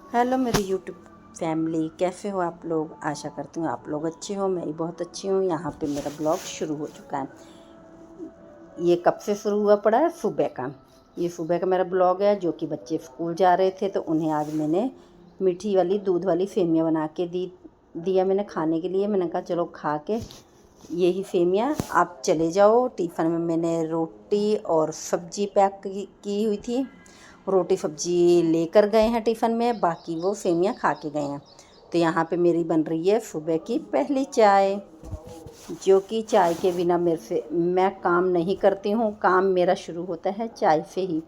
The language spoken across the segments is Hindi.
हेलो मेरी यूट्यूब फैमिली, कैसे हो आप लोग। आशा करती हूँ आप लोग अच्छे हो। मैं भी बहुत अच्छी हूँ। यहाँ पे मेरा ब्लॉग शुरू हो चुका है। ये कब से शुरू हुआ पड़ा है? सुबह का। ये सुबह का मेरा ब्लॉग है, जो कि बच्चे स्कूल जा रहे थे तो उन्हें आज मैंने मीठी वाली दूध वाली सेमियाँ बना के दिया मैंने खाने के लिए। मैंने कहा चलो खा के यही सेमियाँ आप चले जाओ। टिफ़िन में मैंने रोटी और सब्जी पैक की हुई थी। रोटी सब्जी लेकर गए हैं टिफ़िन में, बाकी वो सेमियाँ खा के गए हैं। तो यहाँ पे मेरी बन रही है सुबह की पहली चाय, जो कि चाय के बिना मैं काम नहीं करती हूँ। काम मेरा शुरू होता है चाय से ही।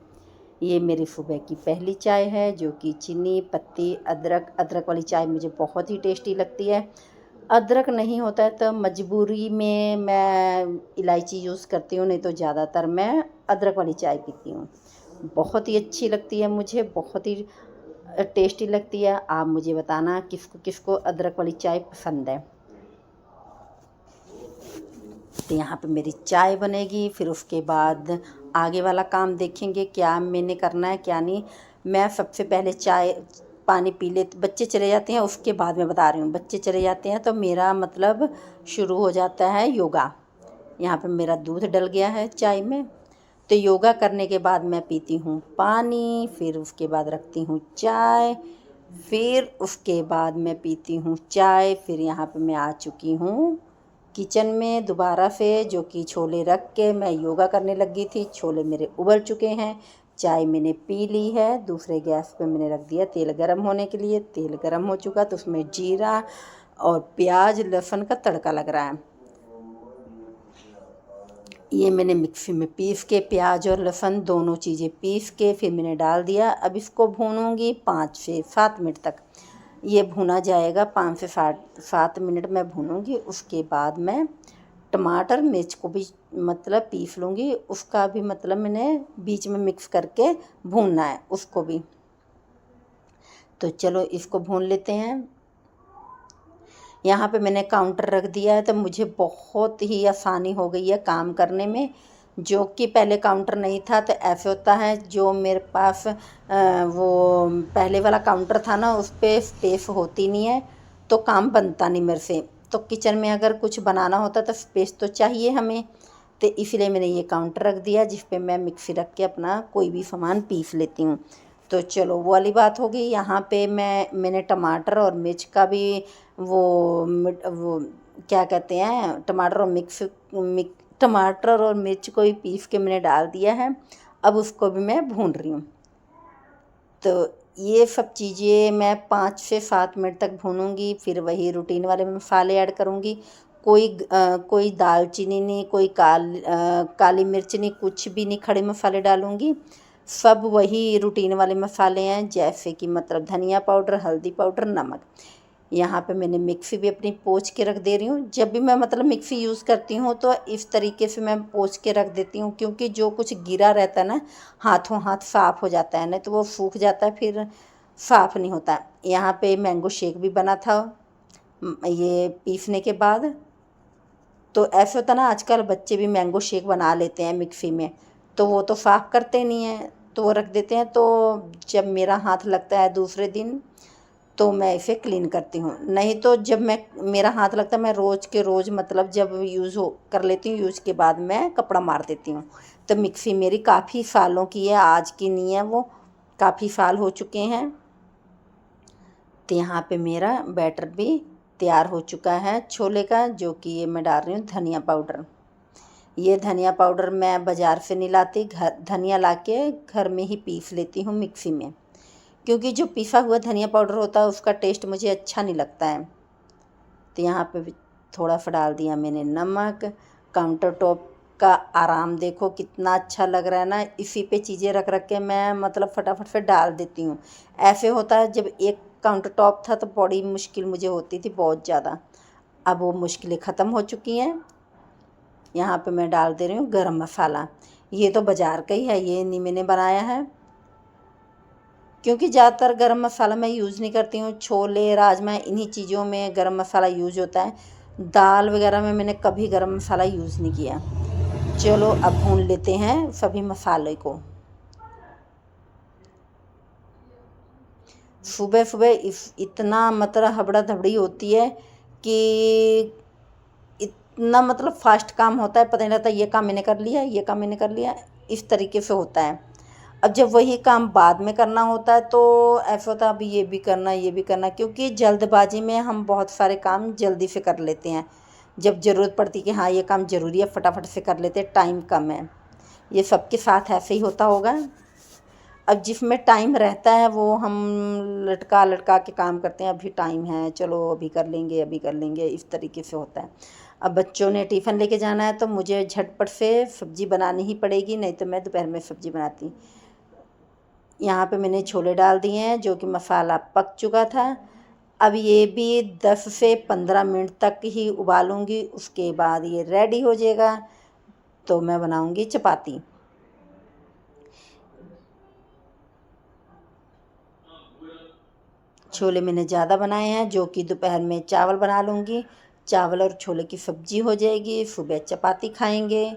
ये मेरी सुबह की पहली चाय है, जो कि चीनी पत्ती अदरक वाली चाय मुझे बहुत ही टेस्टी लगती है। अदरक नहीं होता है तो मजबूरी में मैं इलायची यूज़ करती हूँ, नहीं तो ज़्यादातर मैं अदरक वाली चाय पीती हूँ। बहुत ही अच्छी लगती है मुझे, बहुत ही टेस्टी लगती है। आप मुझे बताना किसको किसको अदरक वाली चाय पसंद है। तो यहाँ पे मेरी चाय बनेगी, फिर उसके बाद आगे वाला काम देखेंगे क्या मैंने करना है क्या नहीं। मैं सबसे पहले चाय पानी पी ले, बच्चे चले जाते हैं उसके बाद मैं बता रही हूँ। बच्चे चले जाते हैं तो मेरा मतलब शुरू हो जाता है योगा। यहाँ पे मेरा दूध डल गया है चाय में। तो योगा करने के बाद मैं पीती हूँ पानी, फिर उसके बाद रखती हूँ चाय, फिर उसके बाद मैं पीती हूँ चाय। फिर यहाँ पे मैं आ चुकी हूँ किचन में दोबारा से, जो कि छोले रख के मैं योगा करने लगी थी। छोले मेरे उबल चुके हैं, चाय मैंने पी ली है। दूसरे गैस पे मैंने रख दिया तेल गरम होने के लिए। तेल गरम हो चुका तो उसमें जीरा और प्याज लहसुन का तड़का लग रहा है। ये मैंने मिक्सी में पीस के प्याज और लहसुन दोनों चीज़ें पीस के फिर मैंने डाल दिया। अब इसको भूनूंगी 5 से 7 मिनट तक। ये भुना जाएगा 5 से 7 मिनट में भूनूंगी। उसके बाद मैं टमाटर मिर्च को भी मतलब पीस लूँगी। उसका भी मतलब मैंने बीच में मिक्स करके भूनना है उसको भी। तो चलो इसको भून लेते हैं। यहाँ पे मैंने काउंटर रख दिया है तो मुझे बहुत ही आसानी हो गई है काम करने में, जो कि पहले काउंटर नहीं था। तो ऐसे होता है, जो मेरे पास वो पहले वाला काउंटर था ना, उस पर स्पेस होती नहीं है तो काम बनता नहीं मेरे से। तो किचन में अगर कुछ बनाना होता तो स्पेस तो चाहिए हमें। तो इसलिए मैंने ये काउंटर रख दिया, जिस पे मैं मिक्सी रख के अपना कोई भी सामान पीस लेती हूँ। तो चलो वो वाली बात हो गई। यहाँ पे मैंने टमाटर और मिर्च का भी वो क्या कहते हैं, टमाटर और मिर्च को भी पीस के मैंने डाल दिया है। अब उसको भी मैं भून रही हूँ। तो ये सब चीज़ें मैं 5 से 7 मिनट तक भूनूंगी। फिर वही रूटीन वाले मसाले ऐड करूँगी। कोई दालचीनी नहीं, कोई काली मिर्च नहीं, कुछ भी नहीं, खड़े मसाले डालूँगी। सब वही रूटीन वाले मसाले हैं, जैसे कि मतलब धनिया पाउडर, हल्दी पाउडर, नमक। यहाँ पे मैंने मिक्सी भी अपनी पोंछ के रख दे रही हूँ। जब भी मैं मतलब मिक्सी यूज़ करती हूँ तो इस तरीके से मैं पोंछ के रख देती हूँ, क्योंकि जो कुछ गिरा रहता है ना, हाथों हाथ साफ़ हो जाता है, नहीं तो वो सूख जाता है, फिर साफ़ नहीं होता। यहाँ पे मैंगो शेक भी बना था ये पीसने के बाद। तो ऐसे होता ना, आजकल बच्चे भी मैंगो शेक बना लेते हैं मिक्सी में, तो वो तो साफ़ करते नहीं हैं, तो वो रख देते हैं। तो जब मेरा हाथ लगता है दूसरे दिन तो मैं इसे क्लीन करती हूँ। नहीं तो जब मेरा हाथ लगता है, मैं रोज़ के रोज़ मतलब जब यूज़ हो कर लेती हूँ, यूज़ के बाद मैं कपड़ा मार देती हूँ। तो मिक्सी मेरी काफ़ी सालों की है, आज की नहीं है, वो काफ़ी साल हो चुके हैं। तो यहाँ पे मेरा बैटर भी तैयार हो चुका है छोले का, जो कि ये मैं डाल रही हूँ धनिया पाउडर। ये धनिया पाउडर मैं बाज़ार से नहीं लाती, धनिया लाके घर में ही पीस लेती हूँ मिक्सी में, क्योंकि जो पिसा हुआ धनिया पाउडर होता है उसका टेस्ट मुझे अच्छा नहीं लगता है। तो यहाँ पे भी थोड़ा सा डाल दिया मैंने नमक। काउंटर टॉप का आराम देखो कितना अच्छा लग रहा है ना। इसी पे चीज़ें रख रख के मैं मतलब फटाफट से डाल देती हूँ। ऐसे होता है, जब एक काउंटर टॉप था तो बड़ी मुश्किल मुझे होती थी बहुत ज़्यादा। अब वो मुश्किलें ख़त्म हो चुकी हैं। यहाँ पे मैं डाल दे रही हूँ गरम मसाला। ये तो बाज़ार का ही है, ये नहीं मैंने बनाया है, क्योंकि ज़्यादातर गरम मसाला मैं यूज़ नहीं करती हूँ। छोले राजमा इन्हीं चीज़ों में गरम मसाला यूज़ होता है। दाल वगैरह में मैंने कभी गरम मसाला यूज़ नहीं किया। चलो अब भून लेते हैं सभी मसाले को। सुबह सुबह इतना मतलब हबड़ा धबड़ी होती है कि इतना मतलब फास्ट काम होता है, पता नहीं लगता ये काम मैंने कर लिया, ये काम मैंने कर लिया, इस तरीके से होता है। अब जब वही काम बाद में करना होता है तो ऐसा होता है अभी ये भी करना, ये भी करना, क्योंकि जल्दबाजी में हम बहुत सारे काम जल्दी से कर लेते हैं। जब ज़रूरत पड़ती कि हाँ ये काम ज़रूरी है, फटाफट से कर लेते हैं, टाइम कम है। ये सबके साथ ऐसे ही होता होगा। अब जिसमें टाइम रहता है वो हम लटका लटका के काम करते हैं, अभी टाइम है, चलो अभी कर लेंगे, अभी कर लेंगे, इस तरीके से होता है। अब बच्चों ने टिफ़िन लेके जाना है तो मुझे झटपट से सब्ज़ी बनानी ही पड़ेगी, नहीं तो मैं दोपहर में सब्ज़ी बनाती। यहाँ पे मैंने छोले डाल दिए हैं, जो कि मसाला पक चुका था। अब ये भी 10 से 15 मिनट तक ही उबालूंगी, उसके बाद ये रेडी हो जाएगा तो मैं बनाऊंगी चपाती। छोले मैंने ज़्यादा बनाए हैं, जो कि दोपहर में चावल बना लूँगी, चावल और छोले की सब्ज़ी हो जाएगी, सुबह चपाती खाएंगे।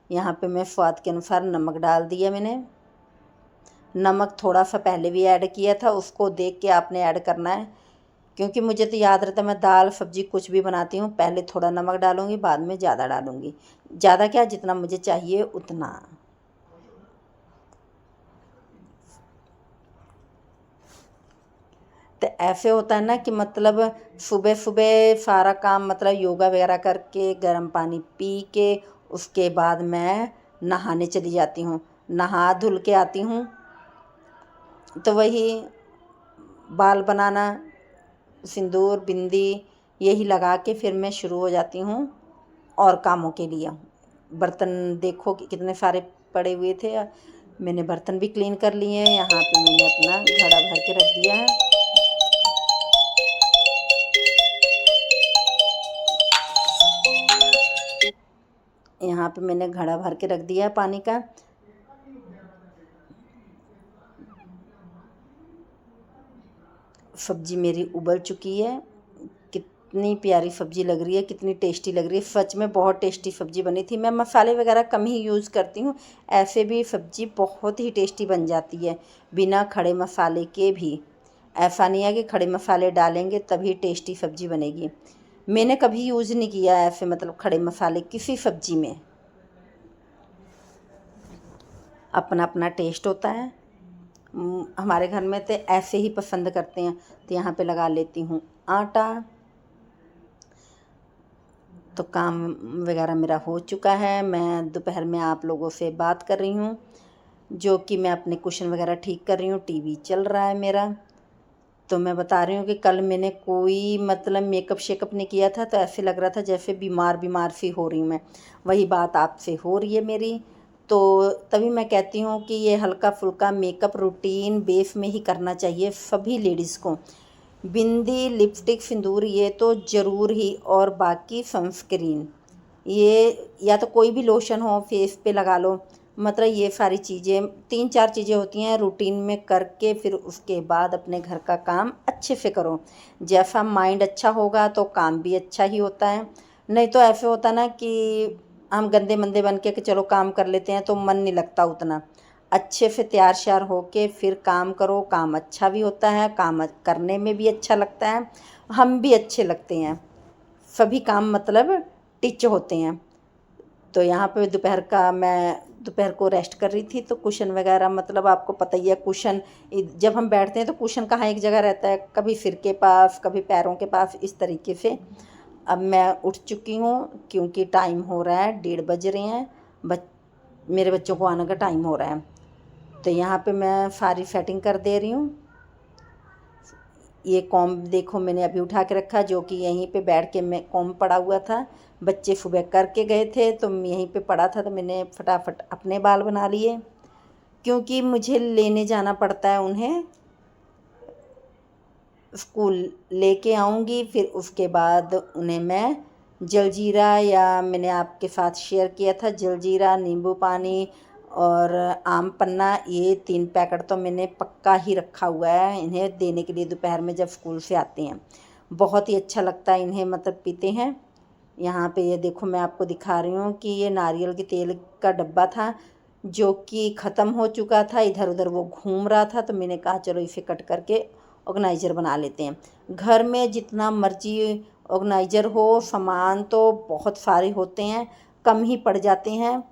यहाँ पे मैं स्वाद के अनुसार नमक डाल दिया मैंने। नमक थोड़ा सा पहले भी ऐड किया था, उसको देख के आपने ऐड करना है, क्योंकि मुझे तो याद रहता है मैं दाल सब्ज़ी कुछ भी बनाती हूँ पहले थोड़ा नमक डालूँगी, बाद में ज़्यादा डालूँगी। ज़्यादा क्या, जितना मुझे चाहिए उतना। तो ऐसे होता है ना कि मतलब सुबह सुबह सारा काम मतलब योगा वगैरह करके गर्म पानी पी के उसके बाद मैं नहाने चली जाती हूँ। नहा धुल के आती हूँ तो वही बाल बनाना, सिंदूर बिंदी यही लगा के फिर मैं शुरू हो जाती हूँ और कामों के लिए। बर्तन देखो कि कितने सारे पड़े हुए थे, मैंने बर्तन भी क्लीन कर लिए हैं। यहाँ पे मैंने अपना घड़ा भर के रख दिया है। यहाँ पे मैंने घड़ा भर के रख दिया है पानी का। सब्जी मेरी उबल चुकी है, कितनी प्यारी सब्जी लग रही है, कितनी टेस्टी लग रही है, सच में बहुत टेस्टी सब्जी बनी थी। मैं मसाले वगैरह कम ही यूज़ करती हूँ, ऐसे भी सब्जी बहुत ही टेस्टी बन जाती है बिना खड़े मसाले के भी। ऐसा नहीं है कि खड़े मसाले डालेंगे तभी टेस्टी सब्जी बनेगी। मैंने कभी यूज़ नहीं किया ऐसे मतलब खड़े मसाले किसी सब्जी में। अपना अपना टेस्ट होता है। हमारे घर में तो ऐसे ही पसंद करते हैं। तो यहाँ पे लगा लेती हूँ आटा। तो काम वगैरह मेरा हो चुका है। मैं दोपहर में आप लोगों से बात कर रही हूँ, जो कि मैं अपने कुशन वगैरह ठीक कर रही हूँ। टीवी चल रहा है मेरा। तो मैं बता रही हूँ कि कल मैंने कोई मतलब मेकअप शेकअप नहीं किया था, तो ऐसे लग रहा था जैसे बीमार बीमार सी हो रही हूँ मैं। वही बात आपसे हो रही है मेरी। तो तभी मैं कहती हूँ कि ये हल्का फुल्का मेकअप रूटीन बेस में ही करना चाहिए सभी लेडीज़ को। बिंदी, लिपस्टिक, सिंदूर ये तो ज़रूर ही, और बाकी सनस्क्रीन, ये या तो कोई भी लोशन हो फेस पे लगा लो। मतलब ये सारी चीज़ें 3-4 चीज़ें होती हैं रूटीन में करके फिर उसके बाद अपने घर का काम अच्छे से करो। जैसा माइंड अच्छा होगा तो काम भी अच्छा ही होता है। नहीं तो ऐसे होता ना कि हम गंदे मंदे बन के कि चलो काम कर लेते हैं तो मन नहीं लगता उतना। अच्छे से तैयार श्यार होके फिर काम करो, काम अच्छा भी होता है, काम करने में भी अच्छा लगता है, हम भी अच्छे लगते हैं, सभी काम मतलब टिच होते हैं। तो यहाँ पे दोपहर का मैं दोपहर को रेस्ट कर रही थी, तो कुशन वगैरह मतलब आपको पता ही है कुशन जब हम बैठते हैं तो कुशन कहाँ एक जगह रहता है, कभी सिर के पास कभी पैरों के पास, इस तरीके से। अब मैं उठ चुकी हूँ क्योंकि टाइम हो रहा है, 1:30 बज रहे हैं, मेरे बच्चों को आने का टाइम हो रहा है। तो यहाँ पे मैं सारी सेटिंग कर दे रही हूँ। ये कॉम देखो मैंने अभी उठा के रखा, जो कि यहीं पे बैठ के मैं कॉम पड़ा हुआ था। बच्चे सुबह करके गए थे तो यहीं पे पड़ा था, तो मैंने फटाफट अपने बाल बना लिए, क्योंकि मुझे लेने जाना पड़ता है उन्हें स्कूल। लेके आऊँगी फिर उसके बाद उन्हें मैं जलजीरा, या मैंने आपके साथ शेयर किया था जलजीरा, नींबू पानी और आम पन्ना, ये 3 पैकेट तो मैंने पक्का ही रखा हुआ है इन्हें देने के लिए दोपहर में जब स्कूल से आते हैं। बहुत ही अच्छा लगता है इन्हें, मतलब पीते हैं। यहाँ पे ये देखो मैं आपको दिखा रही हूँ कि ये नारियल के तेल का डब्बा था जो कि ख़त्म हो चुका था, इधर उधर वो घूम रहा था, तो मैंने कहा चलो इसे कट करके ऑर्गेनाइज़र बना लेते हैं। घर में जितना मर्जी ऑर्गेनाइज़र हो, सामान तो बहुत सारे होते हैं, कम ही पड़ जाते हैं,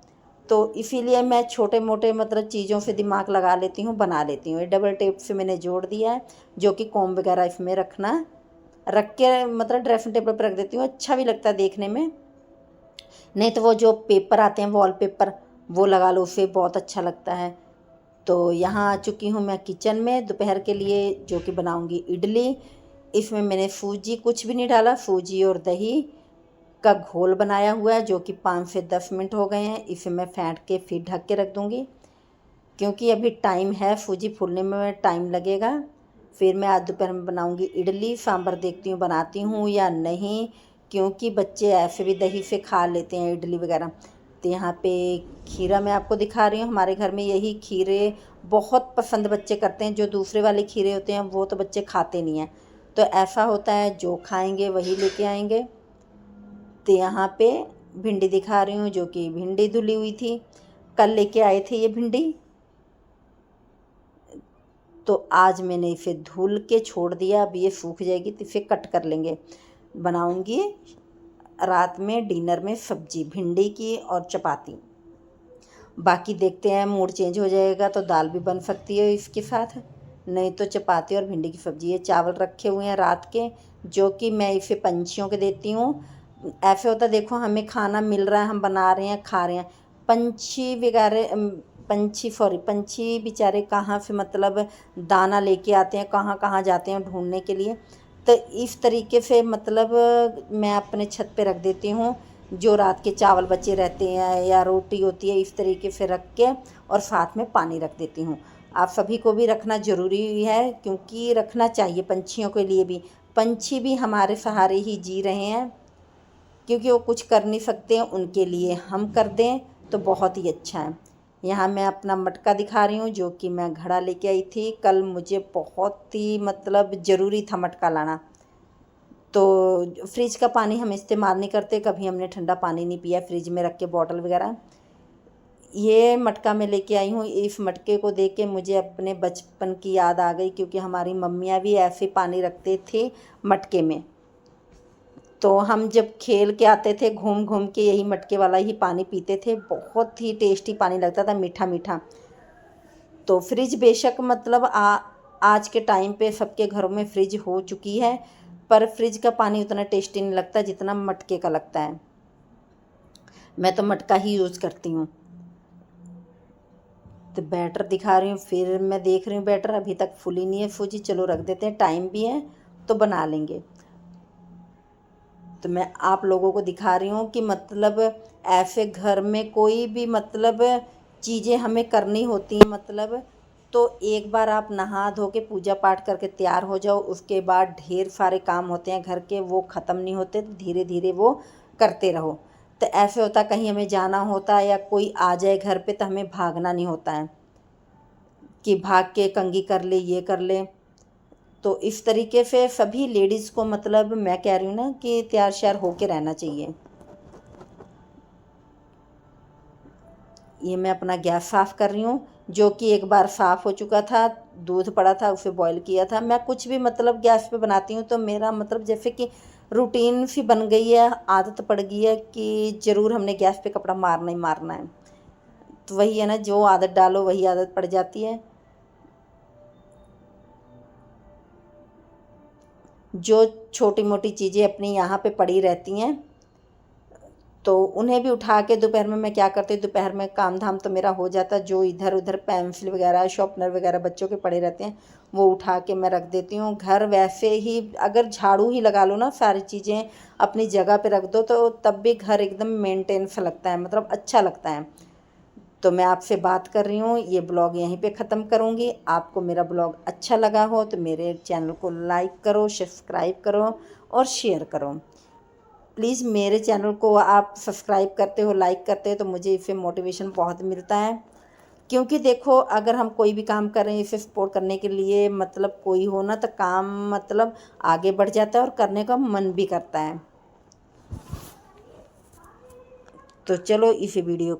तो इसीलिए मैं छोटे मोटे मतलब चीज़ों से दिमाग लगा लेती हूँ, बना लेती हूँ। ये डबल टेप से मैंने जोड़ दिया है, जो कि कॉम्ब वगैरह इसमें रख के मतलब ड्रेसिंग टेबल पर रख देती हूँ। अच्छा भी लगता है देखने में। नहीं तो वो जो पेपर आते हैं वॉलपेपर, वो लगा लो, उससे बहुत अच्छा लगता है। तो यहाँ आ चुकी हूँ मैं किचन में दोपहर के लिए, जो कि बनाऊँगी इडली। इसमें मैंने सूजी कुछ भी नहीं डाला, सूजी और दही का घोल बनाया हुआ है, जो कि 5 से 10 मिनट हो गए हैं। इसे मैं फेंट के फिर ढक के रख दूँगी, क्योंकि अभी टाइम है, सूजी फूलने में टाइम लगेगा। फिर मैं आज दोपहर में बनाऊँगी इडली। सांभर देखती हूँ बनाती हूँ या नहीं, क्योंकि बच्चे ऐसे भी दही से खा लेते हैं इडली वगैरह। तो यहाँ पे खीरा मैं आपको दिखा रही हूँ। हमारे घर में यही खीरे बहुत पसंद बच्चे करते हैं। जो दूसरे वाले खीरे होते हैं वो तो बच्चे खाते नहीं हैं, तो ऐसा होता है जो खाएंगे वही लेके आएंगे। तो यहाँ पे भिंडी दिखा रही हूँ, जो कि भिंडी धुली हुई थी, कल लेके आए थे ये भिंडी, तो आज मैंने इसे धुल के छोड़ दिया। अब ये सूख जाएगी तो इसे कट कर लेंगे। बनाऊंगी रात में डिनर में सब्जी भिंडी की और चपाती। बाकी देखते हैं, मूड चेंज हो जाएगा तो दाल भी बन सकती है इसके साथ, नहीं तो चपाती और भिंडी की सब्जी। ये चावल रखे हुए हैं रात के, जो कि मैं इसे पंछियों के देती हूँ। ऐसे होता देखो, हमें खाना मिल रहा है, हम बना रहे हैं, खा रहे हैं, पंछी वगैरह पंछी बेचारे कहाँ से मतलब दाना लेके आते हैं, कहाँ कहाँ जाते हैं ढूंढने के लिए। तो इस तरीके से मतलब मैं अपने छत पे रख देती हूँ। जो रात के चावल बचे रहते हैं या रोटी होती है, इस तरीके से रख के और साथ में पानी रख देती हूँ। आप सभी को भी रखना ज़रूरी है, क्योंकि रखना चाहिए पंछियों के लिए भी। पंछी भी हमारे सहारे ही जी रहे हैं, क्योंकि वो कुछ कर नहीं सकते हैं, उनके लिए हम कर दें तो बहुत ही अच्छा है। यहाँ मैं अपना मटका दिखा रही हूँ, जो कि मैं घड़ा लेके आई थी कल। मुझे बहुत ही मतलब ज़रूरी था मटका लाना। तो फ्रिज का पानी हम इस्तेमाल नहीं करते, कभी हमने ठंडा पानी नहीं पिया फ्रिज में रख के बॉटल वगैरह। ये मटका मैं लेके आई हूँ। इस मटके को देख के मुझे अपने बचपन की याद आ गई, क्योंकि हमारी मम्मियाँ भी ऐसे पानी रखते थे मटके में। तो हम जब खेल के आते थे घूम घूम के यही मटके वाला ही पानी पीते थे। बहुत ही टेस्टी पानी लगता था, मीठा मीठा। तो फ्रिज बेशक मतलब आज के टाइम पे सबके घरों में फ्रिज हो चुकी है, पर फ्रिज का पानी उतना टेस्टी नहीं लगता जितना मटके का लगता है। मैं तो मटका ही यूज़ करती हूँ। तो बैटर दिखा रही हूँ, फिर मैं देख रही हूँ बैटर अभी तक फुली नहीं है सूजी। चलो रख देते हैं, टाइम भी है तो बना लेंगे। तो मैं आप लोगों को दिखा रही हूँ कि मतलब ऐसे घर में कोई भी मतलब चीज़ें हमें करनी होती हैं, मतलब तो एक बार आप नहा धो के पूजा पाठ करके तैयार हो जाओ, उसके बाद ढेर सारे काम होते हैं घर के, वो ख़त्म नहीं होते, तो धीरे धीरे वो करते रहो। तो ऐसे होता कहीं हमें जाना होता है या कोई आ जाए घर पे, तो हमें भागना नहीं होता है कि भाग के कंघी कर ले, ये कर ले। तो इस तरीके से सभी लेडीज़ को मतलब मैं कह रही हूँ ना कि तैयार श्यार होके रहना चाहिए। ये मैं अपना गैस साफ़ कर रही हूँ, जो कि एक बार साफ़ हो चुका था। दूध पड़ा था, उसे बॉईल किया था। मैं कुछ भी मतलब गैस पे बनाती हूँ तो मेरा मतलब जैसे कि रूटीन सी बन गई है, आदत पड़ गई है कि ज़रूर हमने गैस पे कपड़ा मारना ही मारना है। तो वही है ना, जो आदत डालो वही आदत पड़ जाती है। जो छोटी मोटी चीज़ें अपनी यहाँ पे पड़ी रहती हैं, तो उन्हें भी उठा के दोपहर में मैं क्या करती हूँ, दोपहर में काम धाम तो मेरा हो जाता है। जो इधर उधर पेंसिल वगैरह, शॉर्पनर वगैरह बच्चों के पड़े रहते हैं, वो उठा के मैं रख देती हूँ। घर वैसे ही अगर झाड़ू ही लगा लो ना, सारी चीज़ें अपनी जगह पे रख दो, तो तब भी घर एकदम मेंटेन सा लगता है, मतलब अच्छा लगता है। तो मैं आपसे बात कर रही हूँ, ये ब्लॉग यहीं पे ख़त्म करूँगी। आपको मेरा ब्लॉग अच्छा लगा हो तो मेरे चैनल को लाइक करो, सब्सक्राइब करो और शेयर करो। प्लीज़ मेरे चैनल को आप सब्सक्राइब करते हो, लाइक करते हो, तो मुझे इससे मोटिवेशन बहुत मिलता है। क्योंकि देखो, अगर हम कोई भी काम कर रहे हैं, इसे सपोर्ट करने के लिए मतलब कोई हो ना, तो काम मतलब आगे बढ़ जाता है और करने का मन भी करता है। तो चलो इस वीडियो